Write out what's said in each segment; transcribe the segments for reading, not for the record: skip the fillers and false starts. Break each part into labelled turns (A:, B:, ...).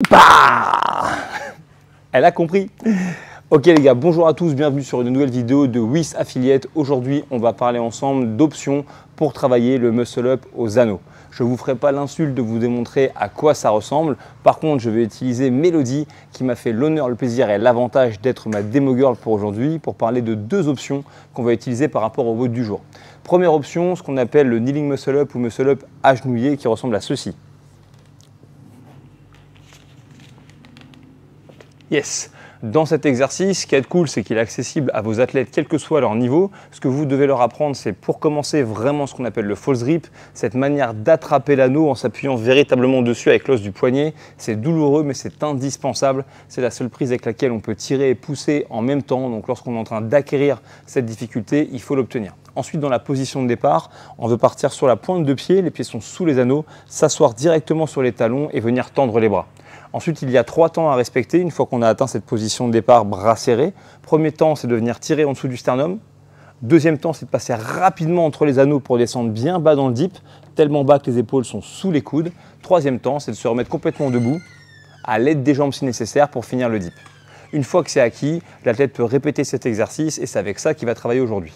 A: Bah, elle a compris. Ok les gars, bonjour à tous, bienvenue sur une nouvelle vidéo de WIS Affiliate. Aujourd'hui, on va parler ensemble d'options pour travailler le muscle up aux anneaux. Je ne vous ferai pas l'insulte de vous démontrer à quoi ça ressemble. Par contre, je vais utiliser Mélodie qui m'a fait l'honneur, le plaisir et l'avantage d'être ma démo girl pour aujourd'hui pour parler de deux options qu'on va utiliser par rapport au vote du jour. Première option, ce qu'on appelle le kneeling muscle up ou muscle up agenouillé qui ressemble à ceci. Yes. Dans cet exercice, ce qui est cool, c'est qu'il est accessible à vos athlètes, quel que soit leur niveau. Ce que vous devez leur apprendre, c'est pour commencer vraiment ce qu'on appelle le false grip, cette manière d'attraper l'anneau en s'appuyant véritablement dessus avec l'os du poignet. C'est douloureux, mais c'est indispensable. C'est la seule prise avec laquelle on peut tirer et pousser en même temps. Donc lorsqu'on est en train d'acquérir cette difficulté, il faut l'obtenir. Ensuite, dans la position de départ, on veut partir sur la pointe de pied, les pieds sont sous les anneaux, s'asseoir directement sur les talons et venir tendre les bras. Ensuite, il y a 3 temps à respecter une fois qu'on a atteint cette position de départ bras serrés. Premier temps, c'est de venir tirer en dessous du sternum. Deuxième temps, c'est de passer rapidement entre les anneaux pour descendre bien bas dans le dip, tellement bas que les épaules sont sous les coudes. Troisième temps, c'est de se remettre complètement debout, à l'aide des jambes si nécessaire pour finir le dip. Une fois que c'est acquis, l'athlète peut répéter cet exercice et c'est avec ça qu'il va travailler aujourd'hui.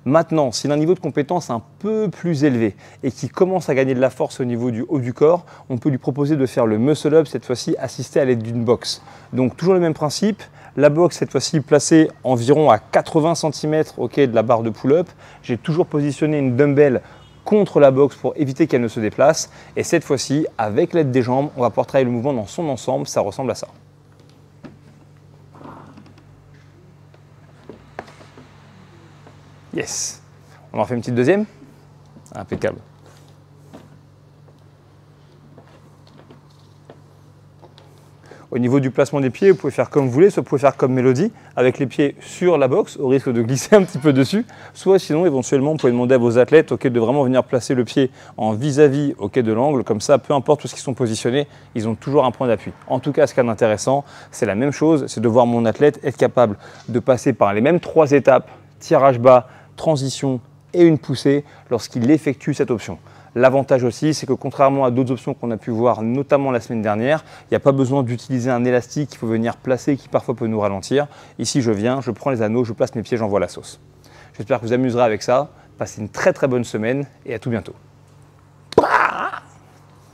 A: Maintenant, s'il a un niveau de compétence un peu plus élevé et qu'il commence à gagner de la force au niveau du haut du corps, on peut lui proposer de faire le muscle up, cette fois-ci assisté à l'aide d'une box. Donc toujours le même principe, la box cette fois-ci placée environ à 80 cm de la barre de pull-up. J'ai toujours positionné une dumbbell contre la box pour éviter qu'elle ne se déplace. Et cette fois-ci, avec l'aide des jambes, on va pouvoir travailler le mouvement dans son ensemble, ça ressemble à ça. Yes. On en fait une petite deuxième. Impeccable. Au niveau du placement des pieds, vous pouvez faire comme vous voulez, soit vous pouvez faire comme Mélodie, avec les pieds sur la box, au risque de glisser un petit peu dessus, soit sinon, éventuellement, vous pouvez demander à vos athlètes de vraiment venir placer le pied en vis-à-vis de l'angle, comme ça, peu importe où ils sont positionnés, ils ont toujours un point d'appui. En tout cas, ce qui est intéressant, c'est la même chose, c'est de voir mon athlète être capable de passer par les mêmes 3 étapes, tirage bas, transition et une poussée lorsqu'il effectue cette option. L'avantage aussi, c'est que contrairement à d'autres options qu'on a pu voir, notamment la semaine dernière, il n'y a pas besoin d'utiliser un élastique qu'il faut venir placer qui parfois peut nous ralentir. Ici, je viens, je prends les anneaux, je place mes pieds, j'envoie la sauce. J'espère que vous amuserez avec ça. Passez une très bonne semaine et à tout bientôt.